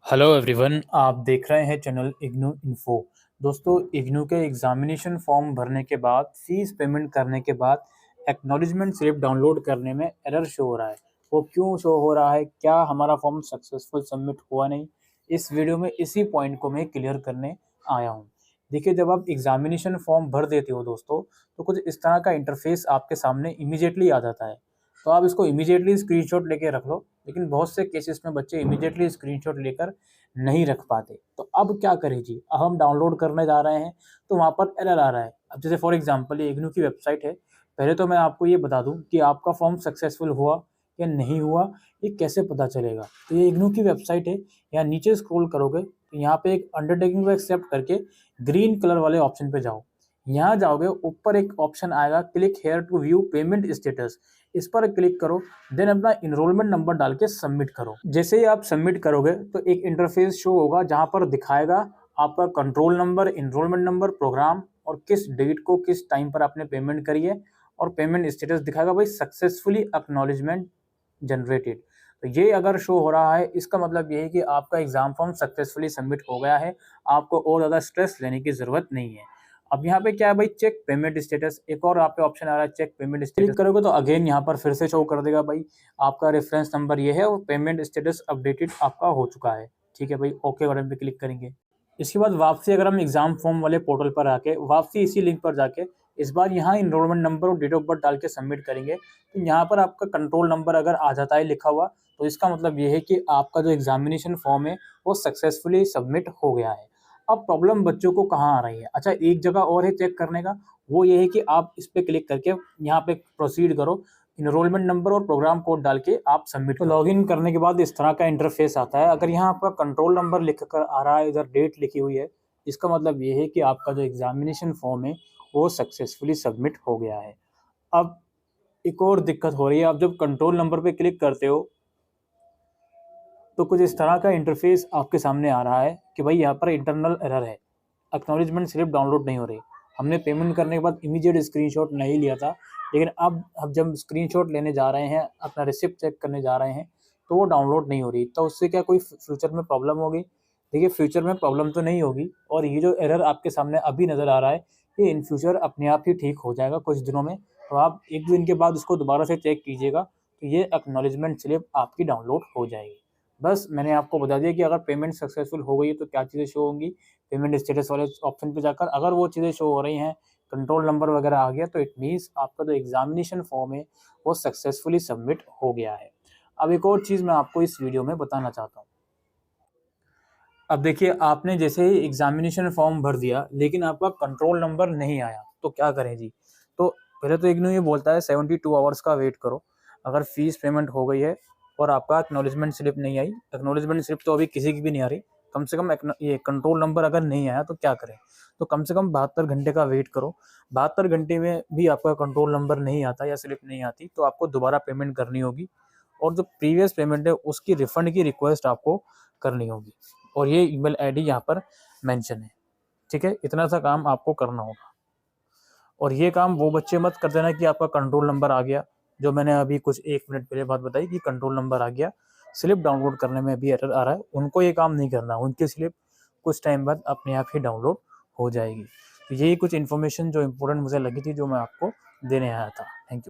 Hello everyone, आप देख रहे हैं चैनल इग्नू इन्फो। दोस्तों, इग्नू के एग्जामिनेशन फॉर्म भरने के बाद फीस पेमेंट करने के बाद एक्नॉलेजमेंट स्लिप डाउनलोड करने में एरर शो हो रहा है। वो क्यों शो हो रहा है? क्या हमारा फॉर्म सक्सेसफुल सबमिट हुआ नहीं? इस वीडियो में इसी पॉइंट को मैं क्लियर करने आया हूँ। देखिए, जब आप एग्जामिनेशन फॉर्म भर देते हो दोस्तों, तो कुछ इस तरह का इंटरफेस आपके सामने इमीडिएटली आ जाता है। तो आप इसको इमीडिएटली स्क्रीनशॉट लेके रख लो, लेकिन बहुत से केसेस में बच्चे इमीडिएटली स्क्रीनशॉट लेकर नहीं रख पाते। तो अब क्या करें जी? अब हम डाउनलोड करने जा रहे हैं, तो वहाँ पर एरर आ रहा है। अब जैसे फॉर एग्जांपल ये इग्नू की वेबसाइट है। पहले तो मैं आपको ये बता दूँ कि आपका फॉर्म सक्सेसफुल हुआ या नहीं हुआ, ये कैसे पता चलेगा? तो ये इग्नू की वेबसाइट है। यहाँ नीचे स्क्रॉल करोगे तो यहाँ पे एक अंडरटेकिंग को एक्सेप्ट करके ग्रीन कलर वाले ऑप्शन पे जाओ। यहाँ जाओगे, ऊपर एक ऑप्शन आएगा click here to view payment status. इस पर क्लिक करो, देन अपना इनरोलमेंट नंबर डाल के सबमिट करो। जैसे ही आप सबमिट करोगे तो एक इंटरफेस शो होगा जहां पर दिखाएगा आपका control number, enrolment number, programme और किस डेट को किस टाइम पर आपने पेमेंट करी है, और पेमेंट स्टेटस दिखाएगा भाई सक्सेसफुली एक्नॉलेजमेंट जनरेटेड। तो ये अगर शो हो रहा है, इसका मतलब ये है कि आपका एग्जाम फॉर्म सक्सेसफुली सबमिट हो गया है। आपको और ज़्यादा स्ट्रेस लेने की ज़रूरत नहीं है। अब यहाँ पे क्या है भाई, चेक पेमेंट स्टेटस, एक और आप पे ऑप्शन आ रहा है चेक पेमेंट स्टेटस। क्लिक करोगे तो अगेन यहाँ पर फिर से शो कर देगा भाई आपका रेफरेंस नंबर ये है और पेमेंट स्टेटस अपडेटेड आपका हो चुका है। ठीक है भाई, ओके बटन पे क्लिक करेंगे। इसके बाद वापसी अगर हम एग्जाम फॉर्म वाले पोर्टल पर आके वापसी इसी लिंक पर जाके इस बार यहाँ इनरोलमेंट नंबर और डेट ऑफ बर्थ डाल के सबमिट करेंगे, तो यहाँ पर आपका कंट्रोल नंबर अगर आ जाता है लिखा हुआ, तो इसका मतलब ये है कि आपका जो एग्जामिनेशन फॉर्म है वो सक्सेसफुली सबमिट हो गया है। अब प्रॉब्लम बच्चों को कहाँ आ रही है? अच्छा, एक जगह और है चेक करने का, वो ये है कि आप इस पे क्लिक करके यहाँ पे प्रोसीड करो, इनरोलमेंट नंबर और प्रोग्राम कोड डाल के आप सबमिट करो। लॉगिन करने के बाद इस तरह का इंटरफेस आता है। अगर यहाँ आपका कंट्रोल नंबर लिख कर आ रहा है, इधर डेट लिखी हुई है, इसका मतलब ये है कि आपका जो एग्जामिनेशन फॉर्म है वो सक्सेसफुली सबमिट हो गया है। अब एक और दिक्कत हो रही है, आप जब कंट्रोल नंबर पे क्लिक करते हो तो कुछ इस तरह का इंटरफेस आपके सामने आ रहा है कि भाई यहाँ पर इंटरनल एरर है, एक्नॉलेजमेंट स्लिप डाउनलोड नहीं हो रही। हमने पेमेंट करने के बाद इमीडिएट स्क्रीनशॉट नहीं लिया था, लेकिन अब जब स्क्रीनशॉट लेने जा रहे हैं, अपना रिसिप्ट चेक करने जा रहे हैं, तो वो डाउनलोड नहीं हो रही। तो उससे क्या कोई फ्यूचर में प्रॉब्लम होगी? देखिए, फ्यूचर में प्रॉब्लम तो नहीं होगी, और ये जो एरर आपके सामने अभी नज़र आ रहा है, ये इन फ्यूचर अपने आप ही ठीक हो जाएगा कुछ दिनों में। तो आप एक दिन के बाद उसको दोबारा से चेक कीजिएगा, तो ये एक्नॉलेजमेंट स्लिप आपकी डाउनलोड हो जाएगी। बस मैंने आपको बता दिया कि अगर पेमेंट सक्सेसफुल हो गई है तो क्या चीज़ें शो होंगी। पेमेंट स्टेटस वाले ऑप्शन पे जाकर अगर वो चीज़ें शो हो रही हैं, कंट्रोल नंबर वगैरह आ गया, तो इट मीन्स आपका जो एग्जामिनेशन फॉर्म है वो सक्सेसफुली सबमिट हो गया है। अब एक और चीज़ मैं आपको इस वीडियो में बताना चाहता हूँ। अब देखिए, आपने जैसे ही एग्जामिनेशन फॉर्म भर दिया लेकिन आपका कंट्रोल नंबर नहीं आया, तो क्या करें जी? तो पहले तो इग्नू ये बोलता है 72 आवर्स का वेट करो। अगर फीस पेमेंट हो गई है और आपका एक्नॉलेजमेंट स्लिप नहीं आई, एक्नॉलेजमेंट स्लिप तो अभी किसी की भी नहीं आ रही, कम से कम ये कंट्रोल नंबर अगर नहीं आया तो क्या करें? तो कम से कम 72 घंटे का वेट करो। 72 घंटे में भी आपका कंट्रोल नंबर नहीं आता या स्लिप नहीं आती, तो आपको दोबारा पेमेंट करनी होगी, और जो प्रीवियस पेमेंट है उसकी रिफंड की रिक्वेस्ट आपको करनी होगी, और ये ईमेल आईडी यहाँ पर मेंशन है। ठीक है, इतना सा काम आपको करना होगा। और ये काम वो बच्चे मत कर देना कि आपका कंट्रोल नंबर आ गया, जो मैंने अभी कुछ 1 मिनट पहले बात बताई कि कंट्रोल नंबर आ गया, स्लिप डाउनलोड करने में भी एरर आ रहा है, उनको ये काम नहीं करना। उनकी स्लिप कुछ टाइम बाद अपने आप ही डाउनलोड हो जाएगी। तो यही कुछ इन्फॉर्मेशन जो इम्पोर्टेंट मुझे लगी थी, जो मैं आपको देने आया था।